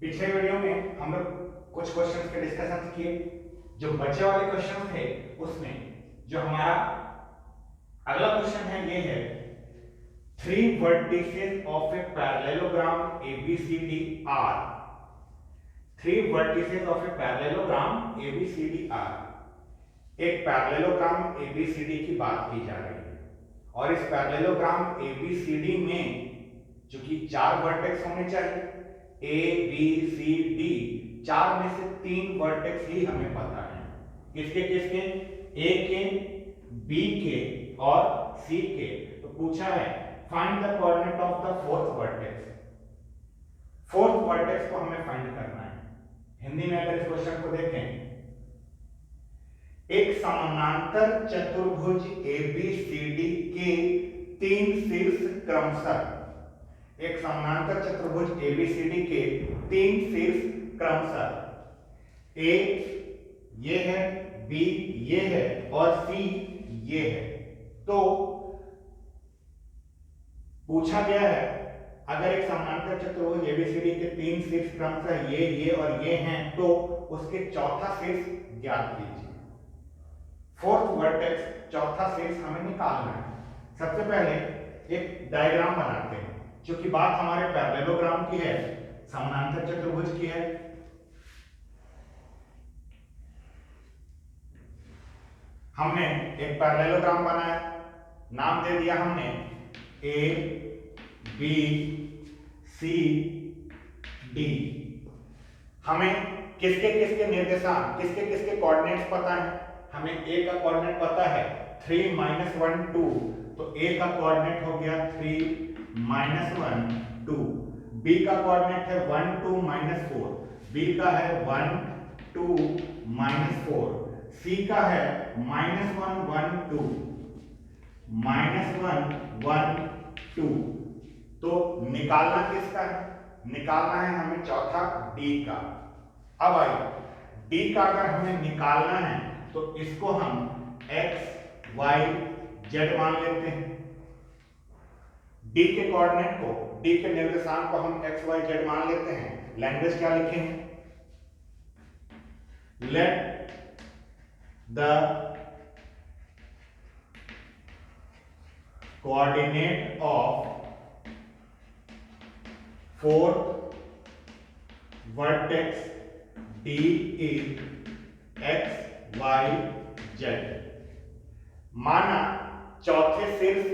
पिछले वीडियो में हम लोग कुछ क्वेश्चंस के डिस्कशन किए। जो बचे वाले क्वेश्चंस थे उसमें जो हमारा अगला क्वेश्चन है ये है, three vertices of a parallelogram ABCD are. Three vertices of a parallelogram ABCD are. एक पैरेललोग्राम ABCD की बात की जा रही है और इस पैरेललोग्राम ABCD में जो कि चार वर्टेक्स होने चाहिए, A B C D, चार में से तीन वर्टेक्स ही हमें पता है। किसके किसके? A के, B के और C के। तो पूछा है find the coordinate of the fourth vertex. Fourth vertex को हमें फाइंड करना है। हिंदी में अगर इस क्वेश्चन को देखें, एक समानांतर चतुर्भुज ABCD के तीन शीर्ष क्रमशः, एक समानांतर चतुर्भुज ABCD के तीन शीर्ष क्रमशः A ये है, B ये है और C ये है। तो पूछा गया है अगर एक समानांतर चतुर्भुज ABCD के तीन शीर्ष क्रमशः ये और ये हैं तो उसके चौथा शीर्ष ज्ञात कीजिए। फोर्थ वर्टेक्स, चौथा शीर्ष हमें निकालना है। सबसे पहले एक डायग्राम बनाते हैं। क्योंकि बात हमारे पैरेललोग्राम की है, समानांतर चतुर्भुज की है। हमने एक पैरेललोग्राम बनाया, नाम दे दिया हमने A B C D। हमें किसके किसके निर्देशांक, किसके किसके कोऑर्डिनेट्स पता है। हमें A का कोऑर्डिनेट पता है 3 - 1 2, तो A का कोऑर्डिनेट हो गया 3 - 1 2। B का कोऑर्डिनेट है 1 2 - 4, B का है 1 2 - 4। C का है -1 1 2 -1 1 2। तो निकालना किसका है? निकालना है हमें चौथा D का। अब आइए D का अगर हमें निकालना है तो इसको हम x y z मान लेते हैं। D के कोऑर्डिनेट को, D के निर्देशांक को हम x y z मान लेते हैं। लैंग्वेज क्या लिखेंगे? Let the coordinate of fourth vertex D is x y z। माना चौथे शीर्ष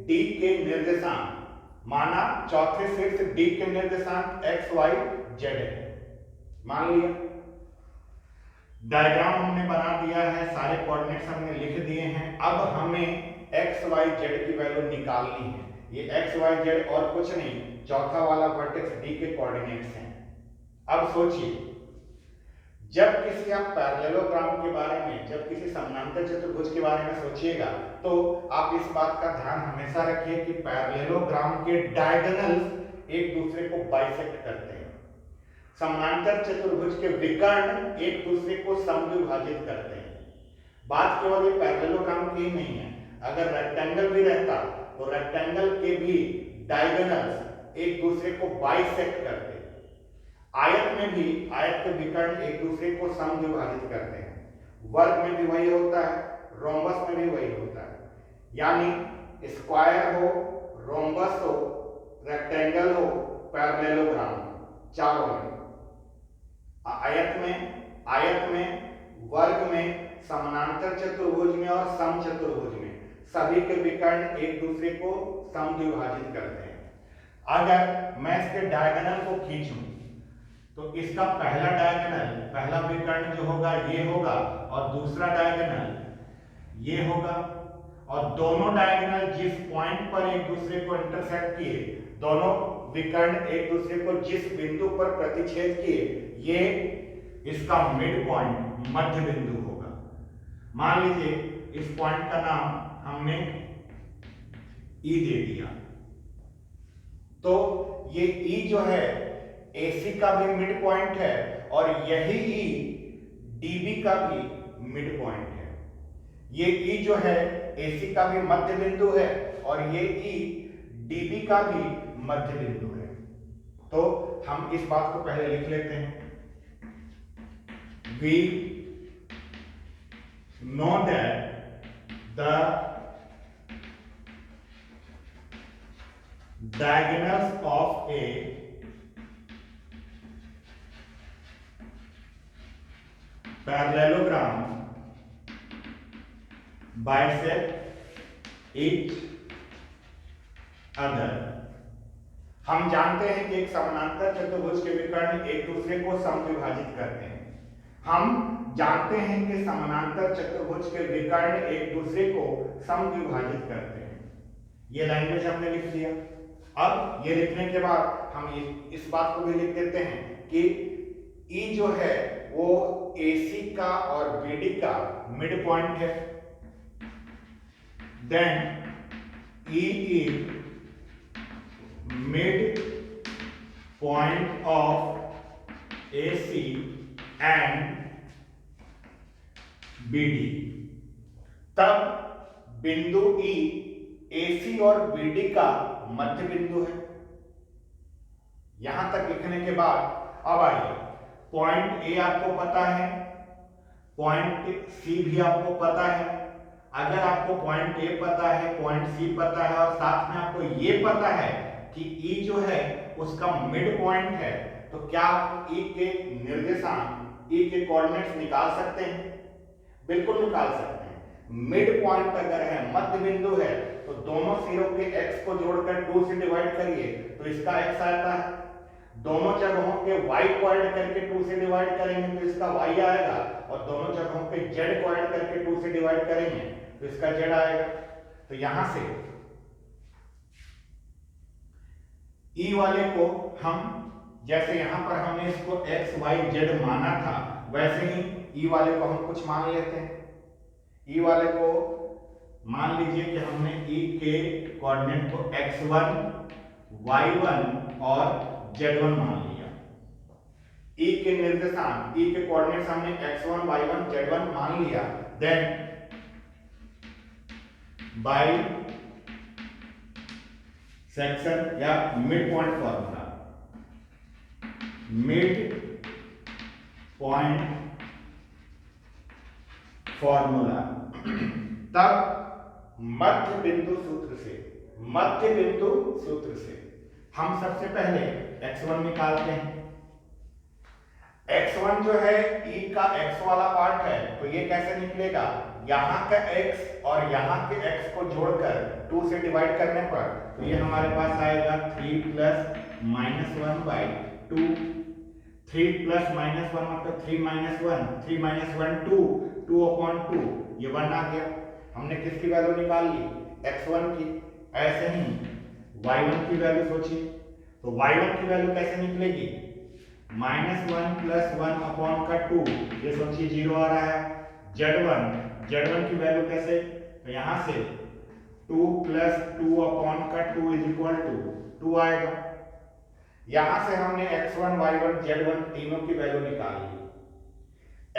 D के निर्देशांक, माना चौथे शीर्ष D के निर्देशांक x y z है। मान लिया, डायग्राम हमने बना दिया है, सारे कोऑर्डिनेट्स हमने लिख दिए हैं। अब हमें x y z की वैल्यू निकालनी है। ये x y z और कुछ नहीं, चौथा वाला वर्टेक्स D के कोऑर्डिनेट्स हैं। अब सोचिए, जब किसी आप पैरेललोग्राम के बारे में, जब किसी समानांतर चतुर्भुज के बारे में सोचिएगा तो आप इस बात का ध्यान हमेशा रखिए कि पैरेललोग्राम के डायगोनल्स एक दूसरे को बाइसेक्ट करते हैं। समानांतर चतुर्भुज के विकर्ण एक दूसरे को समद्विभाजित करते हैं। बात केवल ये पैरेललोग्राम की ही नहीं है, अगर रेक्टेंगल भी रहता तो रेक्टेंगल के भी डायगोनल्स एक दूसरे को बाइसेक्ट करते हैं। आयत में भी, आयत के विकर्ण एक दूसरे को समद्विभाजित करते हैं। वर्ग में भी वही होता है, रोम्बस में भी वही होता है। यानी स्क्वायर हो, रोम्बस हो, रेक्टेंगल हो, पैरेललोग्राम, चारों में, आयत में, वर्ग में, समानांतर चतुर्भुज में और समचतुर्भुज में, सभी के विकर्ण एक दूसरे को समद्विभाजित करते हैं। अगर मैं इसके डायगोनल को खींचूं तो इसका पहला डायगोनल, पहला विकर्ण जो होगा ये होगा और दूसरा डायगोनल ये होगा, और दोनों डायगोनल जिस पॉइंट पर एक दूसरे को इंटरसेक्ट किए, दोनों विकर्ण एक दूसरे को जिस बिंदु पर प्रतिच्छेद किए, ये इसका मिड पॉइंट, मध्य बिंदु होगा। मान लीजिए इस पॉइंट का नाम हमने E दे दिया, तो ये E जो है AC का भी मिड पॉइंट है और यही E DB का भी मिड पॉइंट है। ये E जो है AC का भी मध्य बिंदु है और ये E DB का भी मध्य बिंदु है। तो हम इस बात को पहले लिख लेते हैं। We know that the diagonals of a parallelogram bisect each other। हम जानते हैं कि एक समानांतर चतुर्भुज के विकर्ण एक दूसरे को समविभाजित करते हैं। हम जानते हैं कि समानांतर चतुर्भुज के विकर्ण एक दूसरे को समविभाजित करते हैं। ये लैंग्वेज हमने लिख दिया। अब ये लिखने के बाद हम इस बात को भी लिख देते हैं कि E जो है वो AC का और BD का मिड पॉइंट है। Then E is mid point of AC and BD। तब बिंदु E AC और BD का मध्य बिंदु है। यहां तक लिखने के बाद अब आइए, पॉइंट A आपको पता है, पॉइंट C भी आपको पता है। अगर आपको पॉइंट A पता है, पॉइंट C पता है और साथ में आपको ये पता है कि E जो है उसका मिड पॉइंट है, तो क्या आप E के निर्देशांक, E के कोऑर्डिनेट्स निकाल सकते हैं? बिल्कुल निकाल सकते हैं। मिड पॉइंट अगर है, मध्य बिंदु है, तो दोनों सिरों के x को जोड़कर 2 से डिवाइड करिए तो इसका x आता है। दोनों जगहों के y को ऐड करके 2 से डिवाइड करेंगे तो इसका y आएगा, और दोनों जगहों के z को ऐड करके 2 से डिवाइड करेंगे तो इसका z आएगा। तो यहां से E वाले को हम, जैसे यहां पर हमने इसको x y z माना था, वैसे ही E वाले को हम कुछ मान लेते हैं। E वाले को मान लीजिए कि हमने E के कोऑर्डिनेट को x1 y1 और z1 मान लिया। E के निर्देशांक, E के कोऑर्डिनेट्स हमने x1 y1 z1 मान लिया। देन बाय सेक्शन या mid point formula, mid point formula, तब मध्य बिंदु सूत्र से हम सबसे पहले x1 निकालते हैं। x1 जो है E का x वाला पार्ट है, तो ये कैसे निकलेगा? यहां का x और यहां के x को जोड़कर 2 से डिवाइड करने पर तो ये हमारे पास आएगा 3 + -1/2। 3 + -1 मतलब 3 - 1, 3 - 1 2, 2/2, ये 1 आ गया। हमने किसकी वैल्यू निकाल ली? x1 की। ऐसे ही y1 की वैल्यू सोचिए, तो y1 की वैल्यू कैसे निकलेगी? -1 + 1/2, ये सोचिए 0 आ रहा है। z1 की वैल्यू कैसे? तो यहां से 2 + 2/2 = 2 आएगा। यहां से हमने x1 y1 z1 तीनों की वैल्यू निकाल ली।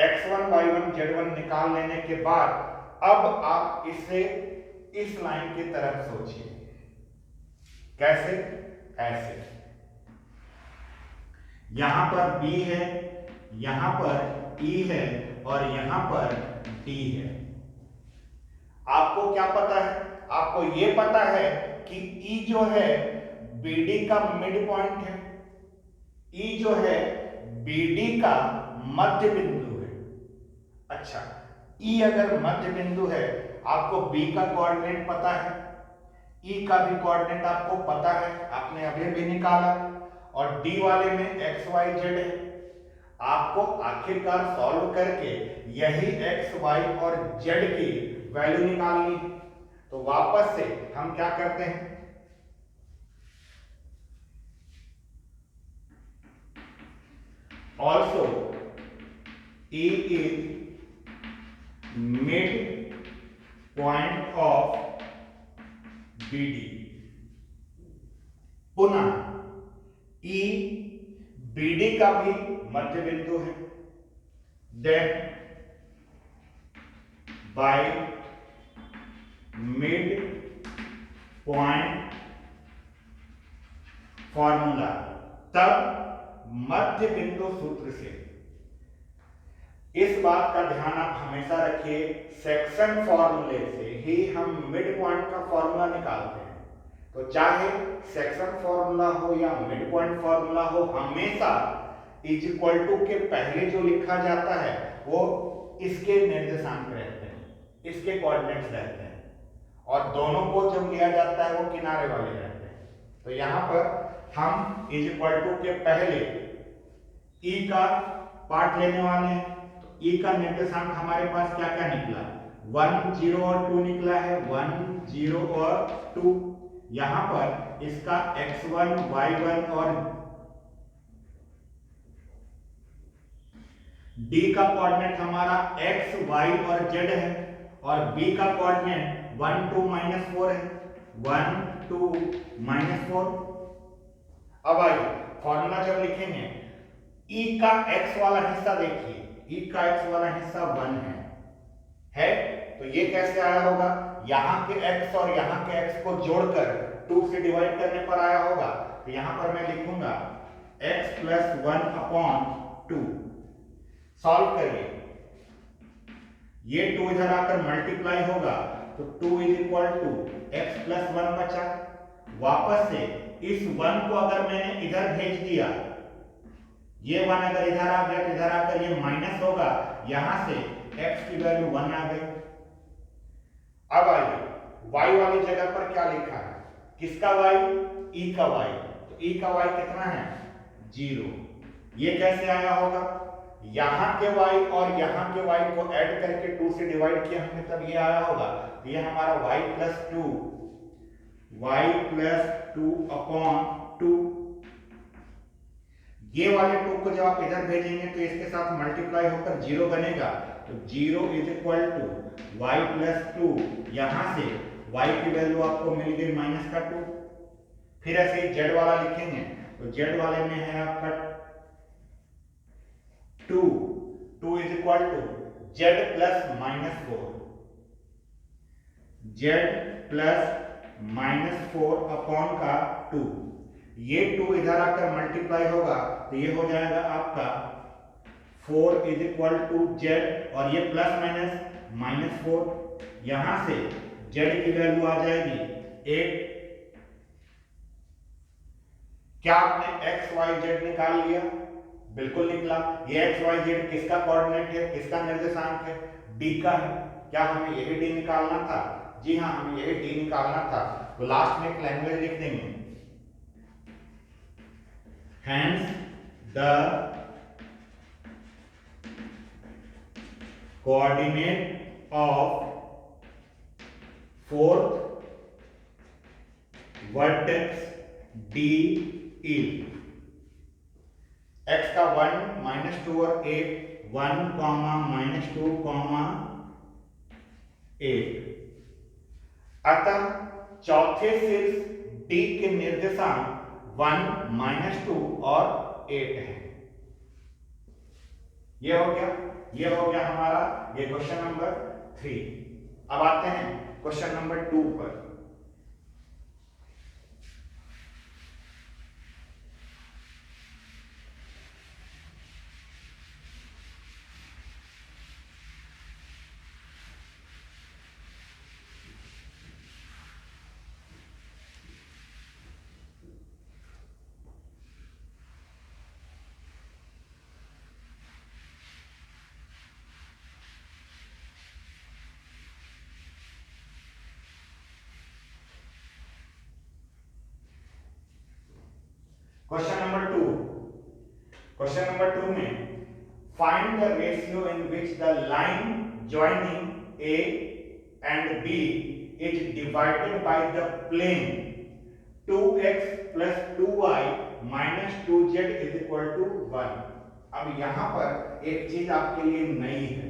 x1 y1 z1 निकाल लेने के बाद अब आप इसे इस लाइन की तरफ सोचिए। कैसे? ऐसे, यहां पर B है, यहां पर E है और यहां पर D है। आपको क्या पता है? आपको यह पता है कि E जो है BD का मिड पॉइंट है, E जो है BD का मध्य बिंदु है। अच्छा, E अगर मध्य बिंदु है, आपको B का कोऑर्डिनेट पता है, E का भी कोऑर्डिनेट आपको पता है, आपने अभी भी निकाला, और D वाले में x y z है। आपको आखिरकार सॉल्व करके यही x y और z की वैल्यू निकालनी है। तो वापस से हम क्या करते हैं? Also E is mid point of BD। पुनः E BD का भी मध्य बिंदु है। Then by mid point formula तब मध्य बिंदु सूत्र से इस बात का ध्यान आप हमेशा रखिए, सेक्शन फॉर्मूले से ही हम मिड पॉइंट का फॉर्मूला निकालते हैं। तो चाहे सेक्शन फॉर्मूला हो या मिड पॉइंट फॉर्मूला हो, हमेशा इज इक्वल टू के पहले जो लिखा जाता है वो इसके निर्देशांक रहते हैं, इसके कोऑर्डिनेट्स रहते हैं, और दोनों को जब लिया जाता है वो किनारे वाले रहते हैं। तो यहां पर हम इज इक्वल टू के पहले ई का पार्ट लेने वाले हैं। तो ई का निर्देशांक हमारे पास क्या क्या निकला, 1 0 और 2 निकला है, 1 0 और 2। यहां पर इसका x1 y1 और d का कोऑर्डिनेट हमारा x y और z है, और b का कोऑर्डिनेट 1 2 -4 है, 1 2 -4। अब आइए फॉर्मूला जब लिखेंगे, e का x वाला हिस्सा देखिए, e का x वाला हिस्सा 1 है, तो ये कैसे आया होगा, यहां के x और यहां के x को जोड़कर 2 से डिवाइड करने पर आया होगा। तो यहां पर मैं लिखूंगा x + 1/2। सॉल्व करिए, ये 2 इधर आकर मल्टीप्लाई होगा, तो 2 = x + 1 बचा। वापस से इस 1 को अगर मैंने इधर भेज दिया, ये 1 अगर इधर आ गया तो इधर आकर ये माइनस होगा, यहां से x की वैल्यू 1 आ गई। अब आइए y वाली जगह पर क्या लिखा है, किसका y, e का y। तो e का y कितना है, 0। ये कैसे आया होगा, यहां के y और यहां के y को ऐड करके 2 से डिवाइड किया हमने, तब ये आया होगा। तो ये हमारा y + 2/2। ये वाले 2 को जब आप इधर भेजेंगे तो इसके साथ मल्टीप्लाई होकर 0 बनेगा। तो 0 = y + 2। यहां से y की वैल्यू आपको मिल गई -2। फिर ऐसे ही z वाला लिखेंगे, तो z वाले में है आपका 2 = z + -4, z + -4/2। ये 2 इधर आकर मल्टीप्लाई होगा, तो ये हो जाएगा आपका 4 = z, और ये प्लस माइनस -4। यहां से z की वैल्यू आ जाएगी 8। क्या आपने x y z निकाल लिया, बिल्कुल निकला। ये x y z किसका कोऑर्डिनेट है, किसका निर्देशांक है, d का है। क्या हमें यही d निकालना था, जी हाँ हमें यही d निकालना था। तो लास्ट में एक लैंग्वेज लिख देंगे, hence the coordinate of fourth vertex D is x का 1 -2 और 8, 1, -2, 8। अतः चौथे शीर्ष D के निर्देशांक 1, -2 और 8 है। ये हो गया हमारा ये क्वेश्चन नंबर 3। अब आते हैं क्वेश्चन नंबर 2 पर। क्वेश्चन नंबर 2 में find the ratio in which the line joining A and B is divided by the plane 2x + 2y - 2z = 1। अब यहां पर एक चीज आपके लिए नई है,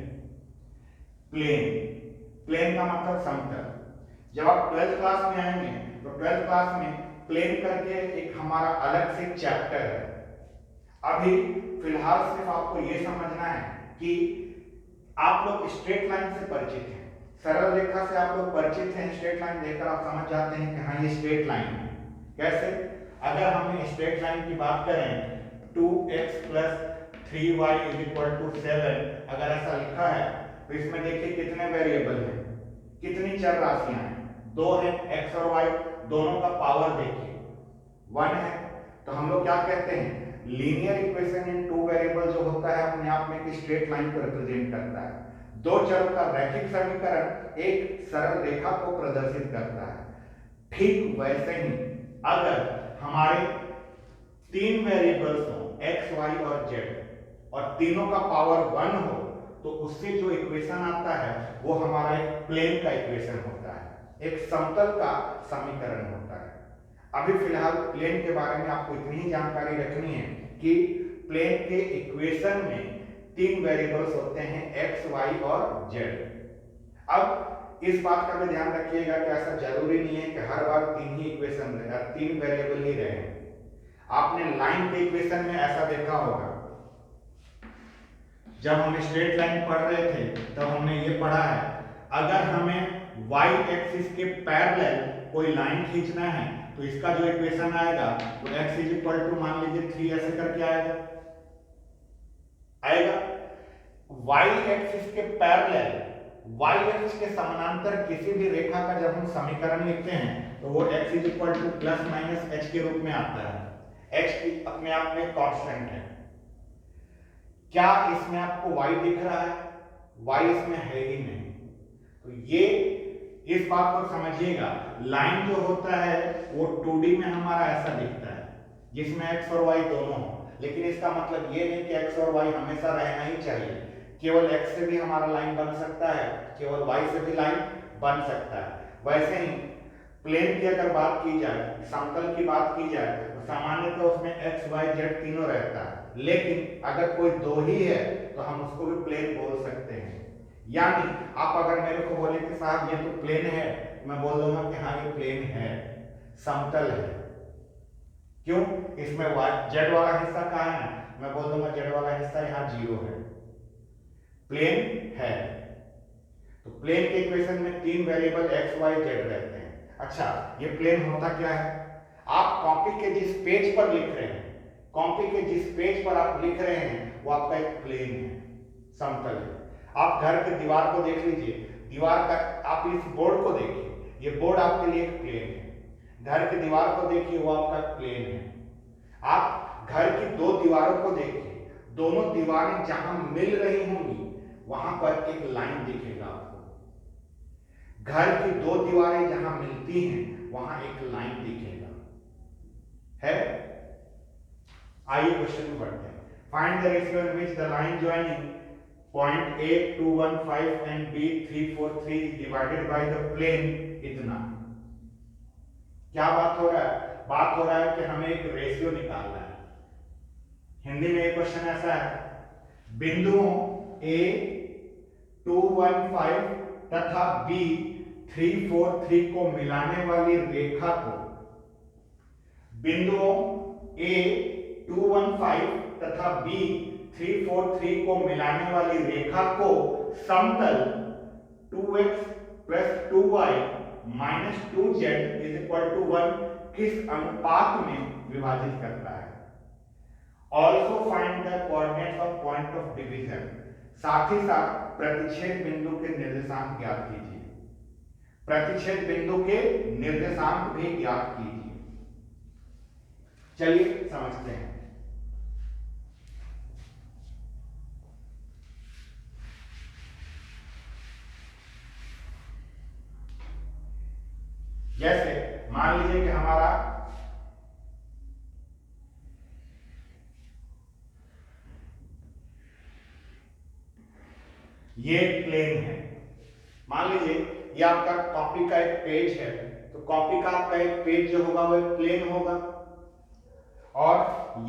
प्लेन का मतलब समतल। जब आप 12th क्लास में आएंगे तो 12th क्लास में प्लेन करके एक हमारा अलग से चैप्टर है। अभी फिलहाल सिर्फ आपको यह समझना है कि आप लोग स्ट्रेट लाइन से परिचित हैं, सरल रेखा से आप लोग परिचित हैं। स्ट्रेट लाइन देखकर आप समझ जाते हैं कि हाँ ये स्ट्रेट लाइन है। कैसे, अगर हम स्ट्रेट लाइन की बात करें 2x + 3y = 7, अगर ऐसा लिखा है तो इसमें देखिए कितने वेरिएबल हैं, कितनी चर राशियां हैं, दो है, x और y, दोनों का पावर देखिए 1 है। तो हम लोग क्या कहते हैं, linear equation in two variable जो होता है अपने आप में एक स्ट्रेट लाइन को रिप्रेजेंट करता है। दो चरों का रैखिक समीकरण एक सरल रेखा को प्रदर्शित करता है। ठीक वैसे ही अगर हमारे तीन वेरिएबल्स हो x, y और z और तीनों का पावर 1 हो तो उससे जो इक्वेशन आता है वो हमारा एक प्लेन का इक्वेशन होता है, एक समतल का समीकरण होता है। अभी फिलहाल प्लेन के बारे में आपको इतनी ही जानकारी रखनी है कि प्लेन के इक्वेशन में तीन वेरिएबल्स होते हैं x, y और z। अब इस बात का भी ध्यान रखिएगा कि ऐसा जरूरी नहीं है कि हर बार तीन ही इक्वेशन रहे, तीन वेरिएबल ही रहे। आपने लाइन के इक्वेशन में ऐसा देखा होगा, जब हम स्ट्रेट लाइन पढ़ रहे थे तब हमने ये पढ़ा है, अगर हमें y एक्सिस के पैरेलल कोई लाइन खींचना है तो इसका जो इक्वेशन आएगा वो x मान लीजिए 3 ऐसे करके आएगा। y एक्सिस के पैरेलल, y एक्सिस के समानांतर किसी भी रेखा का जब हम समीकरण लिखते हैं तो वो x ± h के रूप में आता है। h अपने आप में कांस्टेंट है। क्या इसमें आपको y दिख रहा है? y इसमें है ही नहीं। तो ये इस बात को समझिएगा, लाइन जो होता है वो 2D में हमारा ऐसा दिखता है जिसमें x और y दोनों हो, लेकिन इसका मतलब ये नहीं कि x और y हमेशा रहना ही चाहिए। केवल x से भी हमारा लाइन बन सकता है, केवल y से भी लाइन बन सकता है। वैसे ही प्लेन की अगर बात की जाए, समतल की बात की जाए तो सामान्यतः उसमें x, y, z तीनों रहता है, लेकिन अगर कोई दो ही है तो हम उसको भी प्लेन बोल सकते हैं। यानी आप अगर मेरे को बोले कि साहब ये तो प्लेन है, मैं बोल दूंगा कि हाँ ये प्लेन है, समतल है। क्यों? इसमें z वाला हिस्सा कहाँ है? मैं बोल दूंगा z वाला हिस्सा यहाँ 0 है, प्लेन है। तो प्लेन के इक्वेशन में तीन वेरिएबल x, y, z रहते हैं। अच्छा, ये प्लेन होता क्या है? आप कॉपी के जिस पेज पर लिख रहे हैं, कॉपी के जिस पेज पर आप लिख रहे हैं वो आपका एक प्लेन है, समतल है। आप घर की दीवार को देख लीजिए, दीवार का आप इस बोर्ड को देखिए, ये बोर्ड आपके लिए एक प्लेन है। घर की दीवार को देखिए, वो आपका प्लेन है। आप घर की दो दीवारों को देखिए, दोनों दीवारें जहां मिल रही होंगी वहां पर एक लाइन दिखेगा आपको। घर की दो दीवारें जहां मिलती हैं वहां एक लाइन दिखेगा, है? आइए क्वेश्चन में बढ़ते हैं। Find the ratio in which the line joining point A 2 1 5 and B 3 4 3 is divided by the plane इतना। क्या बात हो रहा है? बात हो रहा है कि हमें एक रेशियो निकालना है। हिंदी में एक क्वेश्चन ऐसा है, बिंदुओं A 2 1 5 तथा B 3 4 3 को मिलाने वाली रेखा को, बिंदुओं A 2 1 5 तथा B 3 4 3 को मिलाने वाली रेखा को समतल 2x + 2y - 2z = 1 किस अनुपात में विभाजित करता है? Also find the coordinates of point of division. साथ ही साथ प्रतिच्छेद बिंदु के निर्देशांक ज्ञात कीजिए। प्रतिच्छेद बिंदु के निर्देशांक भी ज्ञात कीजिए। चलिए समझते हैं। जैसे मान लीजिए कि हमारा ये प्लेन है, मान लीजिए ये आपका कॉपी का एक पेज है, तो कॉपी का आपका एक पेज जो होगा वो एक प्लेन होगा, और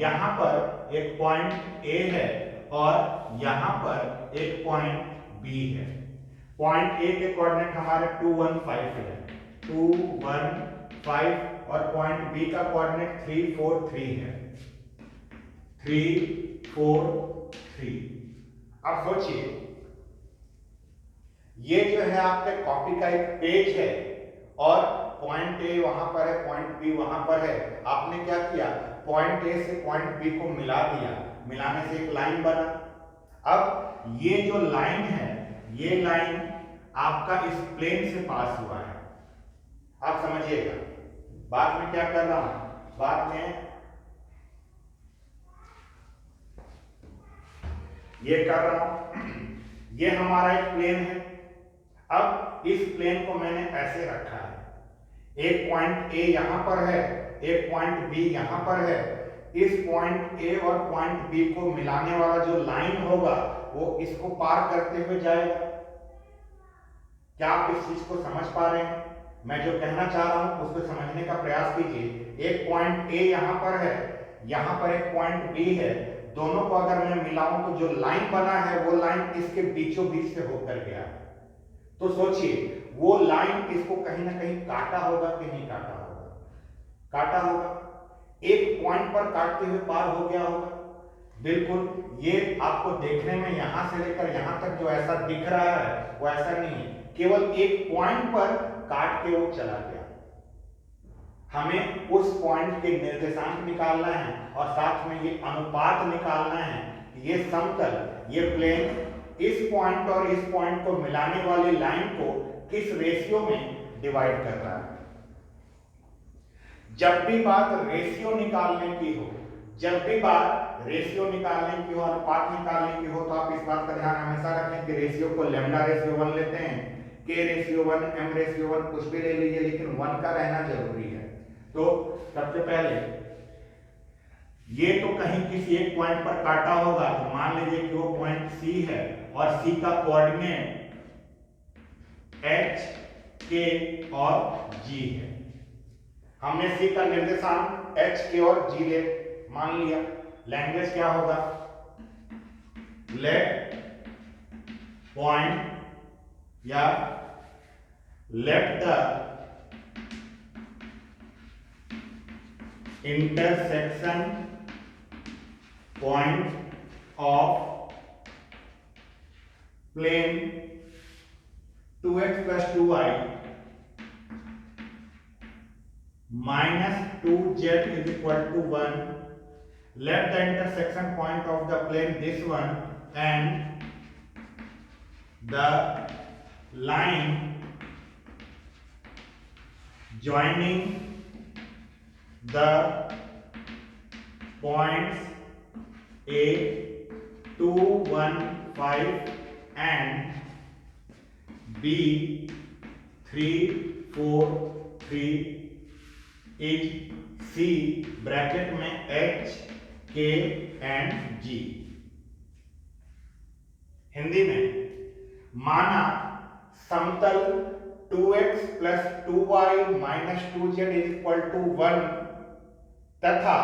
यहां पर एक पॉइंट A है और यहां पर एक पॉइंट B है। पॉइंट A के कोऑर्डिनेट हमारे 2 1 5 है, 2 1 5, और पॉइंट B का कोऑर्डिनेट 3 4 3 है, 3 4 3। अब सोचिए, ये जो है आपके कॉपी का एक पेज है और पॉइंट ए वहां पर है, पॉइंट बी वहां पर है, आपने क्या किया, पॉइंट ए से पॉइंट बी को मिला दिया, मिलाने से एक लाइन बना। अब ये जो लाइन है, ये लाइन आपका इस प्लेन से पास हुआ है। आप समझिएगा बात में क्या कर रहा हूं, बात में ये कर रहा हूं, ये हमारा एक प्लेन है। अब इस प्लेन को मैंने ऐसे रखा है, एक पॉइंट ए यहां पर है, एक पॉइंट बी यहां पर है। इस पॉइंट ए और पॉइंट बी को मिलाने वाला जो लाइन होगा वो इसको पार करते हुए जाएगा। क्या आप इस चीज को समझ पा रहे हैं? मैं जो कहना चाह रहा हूं उसको समझने का प्रयास कीजिए। एक पॉइंट ए यहां पर है, यहां पर एक पॉइंट बी है, दोनों को अगर मैं मिलाऊं तो जो लाइन बना है वो लाइन इसके बीचों बीच से होकर गया। तो सोचिए वो लाइन इसको कहीं ना कहीं काटा होगा कि नहीं काटा होगा? काटा होगा, एक पॉइंट पर काटते हुए पार हो गया होगा। बिल्कुल, ये आपको देखने में यहां से लेकर यहां तक जो ऐसा दिख रहा है वो ऐसा नहीं है, केवल एक पॉइंट पर काट के वो चला गया। हमें उस पॉइंट के निर्देशांक निकालना है और साथ में ये अनुपात निकालना है कि ये समतल, ये प्लेन इस पॉइंट और इस पॉइंट को मिलाने वाली लाइन को किस रेशियो में डिवाइड कर रहा है। जब भी बात रेशियो निकालने की हो, जब भी बात रेशियो निकालने की हो, अनुपात निकालने की हो, तो आप इस बात का ध्यान हमेशा रखें कि रेशियो को लैम्डा रेशियो 1 लेते हैं, के रेशियो 1, एम रेशियो 1, कुछ भी ले लीजिए, लेकिन 1 का रहना जरूरी है। तो सबसे पहले ये तो कहीं किसी एक पॉइंट पर काटा होगा, तो मान लीजिए कि वो पॉइंट सी है और सी का कोऑर्डिनेट एच, के और जी है। हमने सी का निर्देशांक एच, के और जी ले मान लिया। लैंग्वेज क्या होगा, लेट पॉइंट या let the intersection point of plane 2x plus 2y minus 2z is equal to 1. Let the intersection point of the plane this one and the line joining the points A 2, 1, 5 and B 3, 4, 3 is C bracket में H, K and G। Hindi में माना समतल 2x plus 2y minus 2z is equal to 1 तथा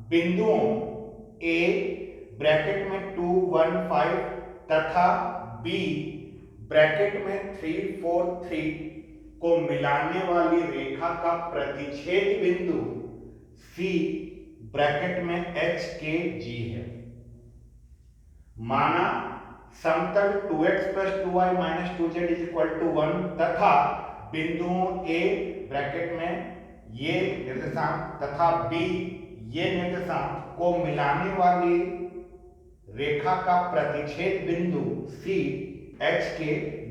बिंदुओं A bracket में 2, 1, 5 तथा B bracket में 3, 4, 3 को मिलाने वाली रेखा का प्रतिच्छेद बिंदु C ब्रैकेट में H, K, G है। माना समतल 2x plus 2y minus 2z is equal to 1 तथा बिंदुओं A ब्रैकेट में ये निर्देशांक तथा B ये निर्देशांक को मिलाने वाली रेखा का प्रतिच्छेद बिंदु C H, K,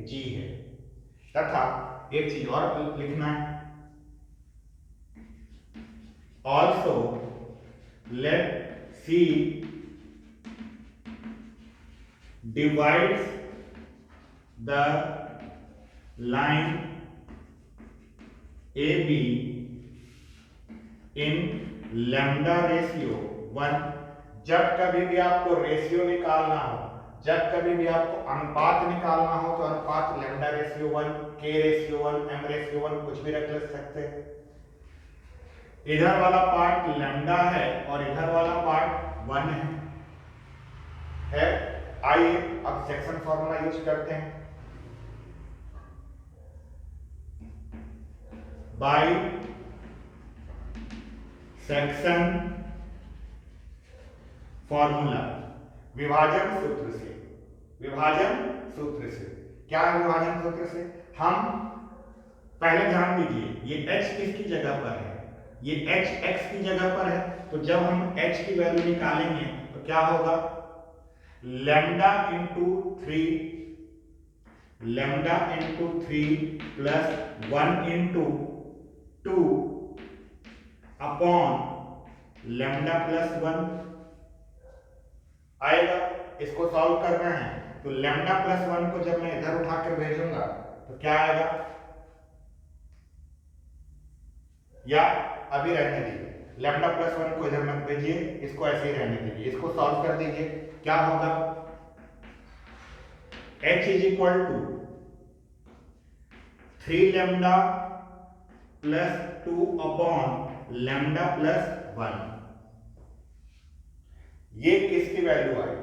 G है। तथा एक चीज और लिखना है, also let C divides the line AB in lambda ratio 1। जब कभी भी आपको रेशियो निकालना हो, जब कभी भी आपको अनुपात निकालना हो, तो अनुपात लैम्डा रेशियो 1, के रेशियो 1, एम रेशियो 1 कुछ भी रख सकते हैं। इधर वाला पार्ट लैम्डा है और इधर वाला पार्ट 1 है। आइए अब सेक्शन फॉर्मूला यूज करते हैं। बाई सेक्शन फॉर्मूला, विभाजन सूत्र से। विभाजन सूत्र से क्या है? विभाजन सूत्र से हम पहले ध्यान दीजिए, ये h किसकी जगह पर है, ये h x की जगह पर है, तो जब हम h की वैल्यू निकालेंगे तो क्या होगा, lambda into 3 plus 1 into 2 upon lambda plus 1 आएगा। इसको सॉल्व करना है तो लैम्डा प्लस 1 को जब मैं इधर उठा कर भेजूंगा तो क्या आएगा, या अभी रहने दीजिए, लैम्डा प्लस 1 को इधर मत भेजिए, इसको ऐसे ही रहने दीजिए, इसको सॉल्व कर दीजिए। क्या होगा, h is equal to 3 lambda plus 2 upon lambda plus 1। ये किसकी वैल्यू आई,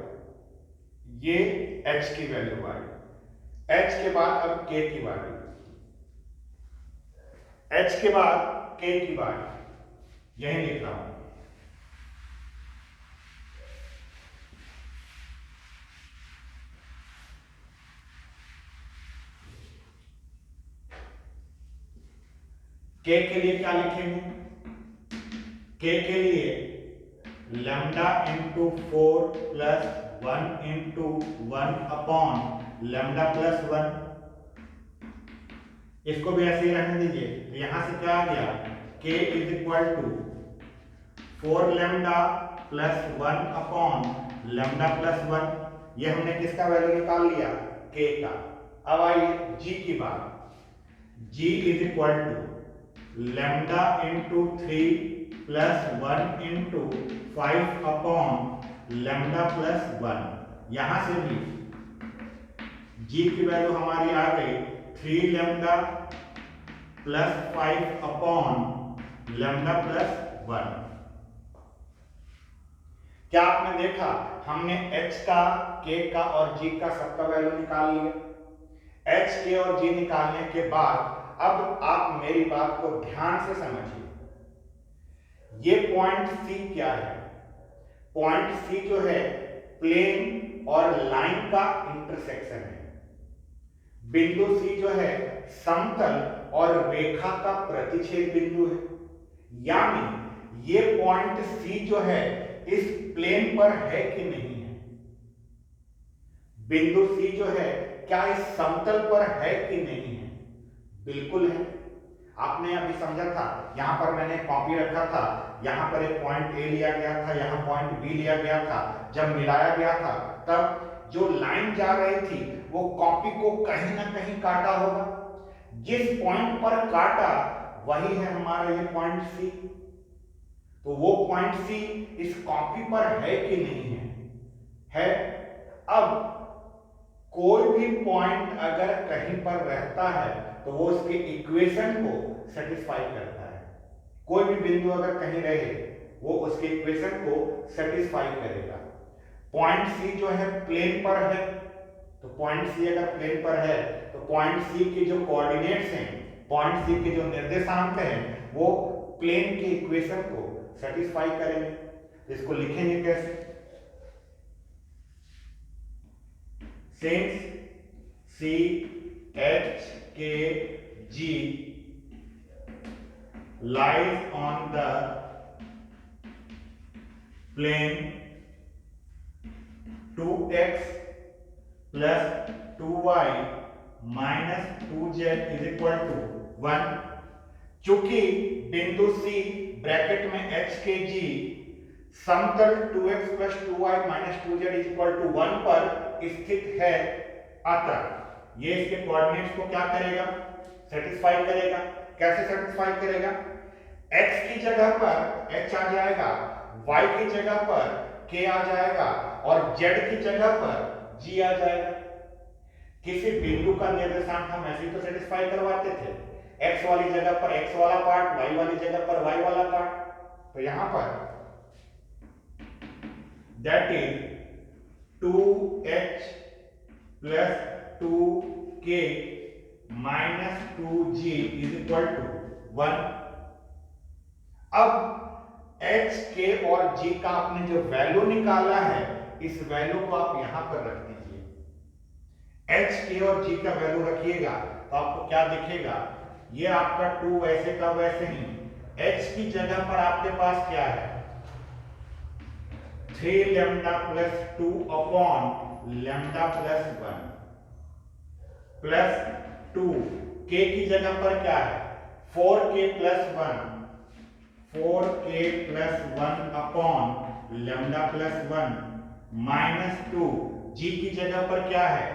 ये h की वैल्यू आई। h के बाद अब k की बारी, h के बाद k की बारी, यही लिख रहा हूं। k के लिए क्या लिखेंगे, k के लिए lambda into 4 plus 1 into 1 upon lambda plus 1, इसको भी ऐसे ही रहने दीजिए। तो यहां से क्या आ गया, k is equal to 4 lambda plus 1 upon lambda plus 1, ये हमने किसका वैल्यू निकाल लिया, k का। अब आइए g की बात, g is equal to lambda into 3 plus 1 into 5 upon lambda plus 1, यहां से भी g की वैल्यू हमारी आ गई 3 lambda plus 5 upon lambda plus 1। क्या आपने देखा, हमने h का, k का और g का सबका वैल्यू निकाल लिया। h, k और g निकालने के बाद अब आप मेरी बात को ध्यान से समझिए, ये पॉइंट C क्या है, पॉइंट C जो है प्लेन और लाइन का इंटरसेक्शन है। बिंदु C जो है समतल और रेखा का प्रतिच्छेद बिंदु है, यानी ये पॉइंट C जो है इस प्लेन पर है कि नहीं है, बिंदु C जो है क्या इस समतल पर है कि नहीं है, बिल्कुल है। आपने अभी समझा था, यहां पर मैंने कॉपी रखा था, यहां पर एक पॉइंट A लिया गया था, यहां पॉइंट B लिया गया था, जब मिलाया गया था तब जो लाइन जा रही थी वो कॉपी को कहीं ना कहीं काटा होगा, जिस पॉइंट पर काटा वही है हमारा ये पॉइंट C। तो वो पॉइंट C इस कॉपी पर है कि नहीं है? अब कोई भी पॉइंट अगर कहीं पर रहता है तो वो उसके इक्वेशन को सेटिस्फाई करता है। कोई भी बिंदु अगर कहीं रहे वो उसके इक्वेशन को सेटिस्फाई करेगा। पॉइंट C जो है प्लेन पर है, तो पॉइंट C अगर प्लेन पर है तो पॉइंट C के जो कोऑर्डिनेट्स हैं, पॉइंट C के जो निर्देशांक हैं वो प्लेन के इक्वेशन को सेटिस्फाई करेंगे। तो इसको लिखेंगे कैसे, since C H K G lies on the plane 2x plus 2y minus 2z is equal to 1, चूंकि बिंदु C ब्रैकेट में h k g समतल 2x plus 2y minus 2z is equal to 1 पर स्थित है, अतः ये इसके कोऑर्डिनेट्स को क्या करेगा, सेटिस्फाई करेगा। कैसे सेटिस्फाई करेगा, x की जगह पर h आ जाएगा, y की जगह पर k आ जाएगा और z की जगह पर g आ जाएगा। किसी बिंदु का निर्देशांक हम ऐसे ही तो सेटिस्फाई करवाते थे, x वाली जगह पर x वाला पार्ट, y वाली जगह पर y वाला पार्ट। तो यहां पर that is 2h plus 2k minus 2g is equal to 1। अब h, k और g का आपने जो वैल्यू निकाला है, इस वैल्यू को आप यहां पर रख दीजिए। h, k और g का वैल्यू रखिएगा तो आपको क्या दिखेगा, ये आपका 2 वैसे का वैसे ही, h की जगह पर आपके पास क्या है 3 lambda plus 2 upon lambda plus 1 plus 2, k की जगह पर क्या है 4k plus 1, 4k plus 1 upon lambda plus 1 minus 2, g की जगह पर क्या है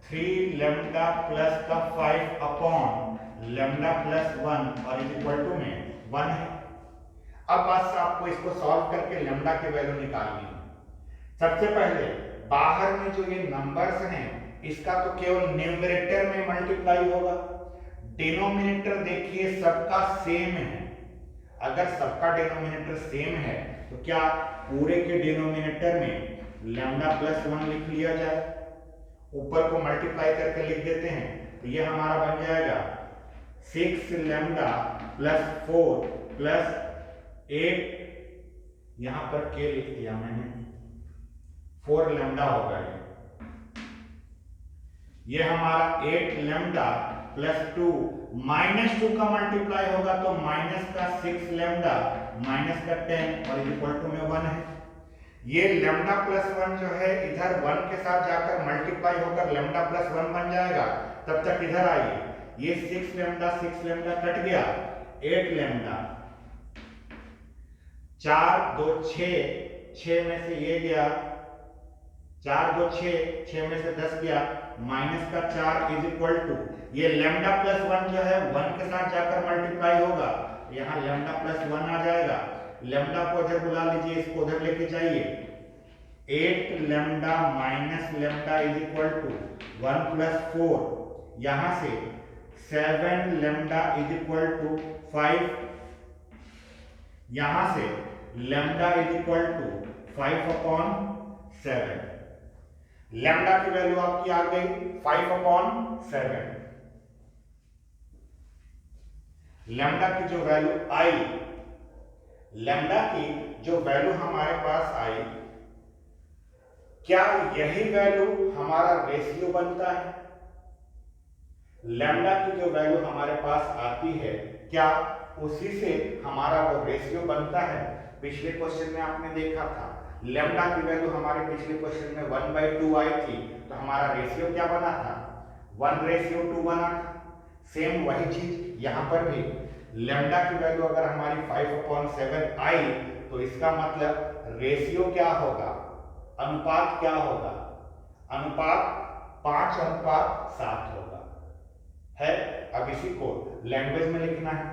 3 लैम्डा प्लस का 5 अपॉन लैम्डा प्लस 1 और इज इक्वल टू में 1 है। अब बस आपको इसको सॉल्व करके लैम्डा की वैल्यू निकालनी है। सबसे पहले बाहर में जो ये नंबर्स हैं इसका तो केवल न्यूमरेटर में मल्टीप्लाई होगा, डिनोमिनेटर देखिए सबका सेम है। अगर सबका डिनोमिनेटर सेम है तो क्या पूरे के डिनोमिनेटर में लैम्डा प्लस 1 लिख लिया जाए, ऊपर को मल्टीप्लाई करके लिख देते हैं तो ये हमारा बन जाएगा 6 लैम्डा प्लस 4 प्लस 8, यहां पर के लिख दिया मैंने, 4 लैम्डा होगा ये हमारा 8 लैम्डा प्लस 2 माइनस 2 का मल्टीप्लाई होगा तो माइनस का 6 लैम्डा माइनस का 10 और इक्वल टू में 1 है। ये लैम्डा प्लस 1 जो है इधर 1 के साथ जाकर मल्टीप्लाई होकर लैम्डा प्लस 1 बन जाएगा। तब तक इधर आइए, ये 6 लैम्डा कट गया, 8 लैम्डा, 4 2 6, 6 में से ये गया, 4 2 6 में से 10 गया, माइनस का 4 इज इक्वल टू, ये लैम्डा प्लस 1 जो है 1 के साथ जाकर मल्टीप्लाई होगा, यहाँ लैम्डा प्लस 1 आ जाएगा, लैम्डा को इधर बुला लीजिए, इसको उधर लेके जाइए, 8 lambda minus lambda is equal to 1 plus 4, यहां से 7 लैम्डा इज इक्वल टू 5, यहां से lambda is equal to 5 upon 7, lambda की वैल्यू आपकी आ गई 5 अपॉन 7। लैम्डा की जो वैल्यू आई, लैम्डा की जो वैल्यू हमारे पास आई, क्या यही वैल्यू हमारा रेशियो बनता है? लैम्डा की जो वैल्यू हमारे पास आती है क्या उसी से हमारा वो रेशियो बनता है? पिछले क्वेश्चन में आपने देखा था लैम्डा की वैल्यू हमारे पिछले क्वेश्चन में 1/2 आई थी, तो हमारा रेशियो क्या बना था 1:2 बना था। सेम वही चीज यहां पर भी, लैम्डा की वैल्यू अगर हमारी 5/7 आई तो इसका मतलब रेशियो क्या होगा, अनुपात क्या होगा, अनुपात 5:7 होगा है। अब इसी को लैंग्वेज में लिखना है,